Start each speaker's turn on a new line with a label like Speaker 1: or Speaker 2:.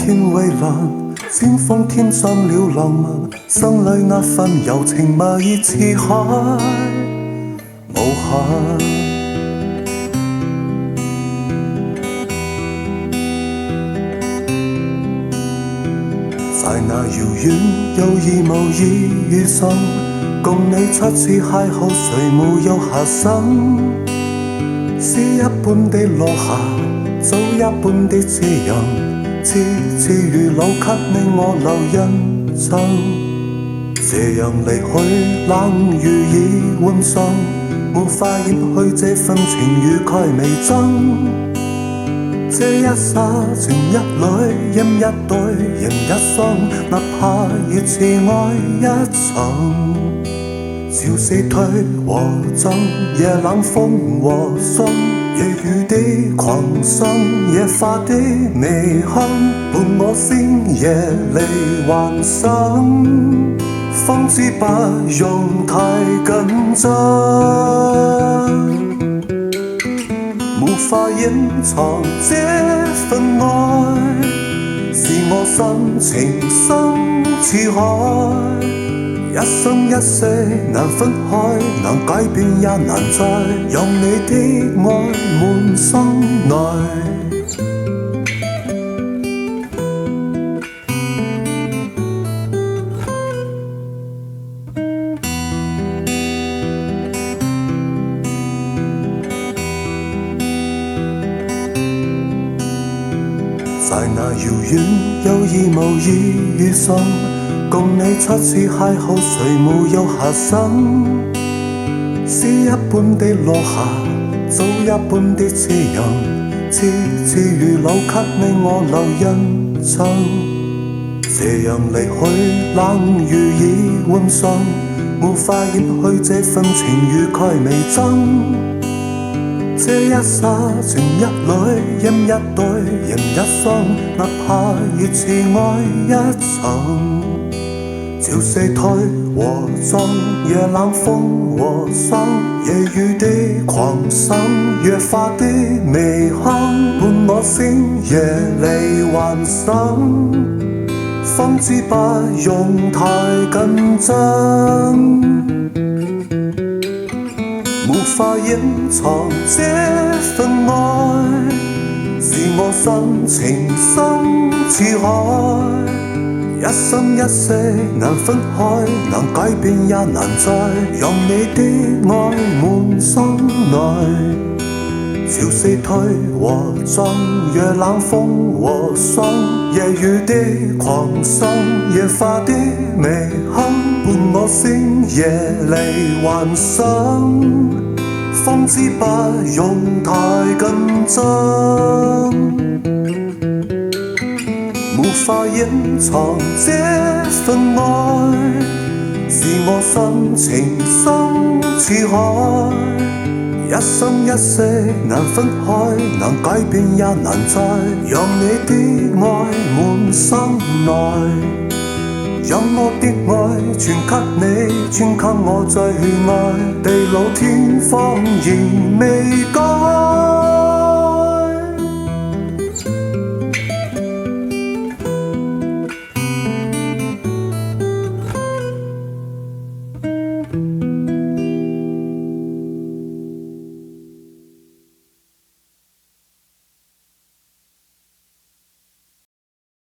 Speaker 1: 天蔚藍，先鋒添上了浪漫，心裏那份柔情蜜意似海無限。在那遙遠有意無意遇上，共你初次邂逅，誰沒有遐心？詩一般的落霞，早一般的滋潤，次次如老給你我留印象。這樣離去，冷雨已換上，沒法掩去這份情愉快微增。這一剎情一縷，音一對，人一雙，哪怕如此愛一場。潮汐退和進，夜冷風和霜，夜雨的狂想，夜花的微香，伴我星夜裏幻想，方知不用太緊張。無法隱藏這份愛，是我心情深似海，一生一世難分開，難改變也難再讓你的愛滿心內。在那遙遠有意無意遇上，共你初次邂逅，誰沒有遐心？詩一般的落霞，早一般的滋潤，次次如老給你我留印象。這樣離去，冷雨已換上，沒法掩去這份情愉快微增。這一剎情一縷，音一對，人一雙，哪怕如此愛一場。潮汐退和進，夜冷風和霜，夜雨的狂想，夜花的微香，伴我星夜裏幻想，方知不用太緊張。無法隱藏這份愛，是我心情深似海，一生一世難分開，難改變也難再讓你的愛滿心內。潮汐退和進，夜冷風和霜，夜雨的狂想，夜花的微香，伴我星夜裏幻想，方知不用太緊張。無法隱藏這份愛，是我心情深似海，一生一世難分開，難改變也難再讓你的愛滿心內。讓我的愛全給你，全給我最愛，地老天荒仍未改。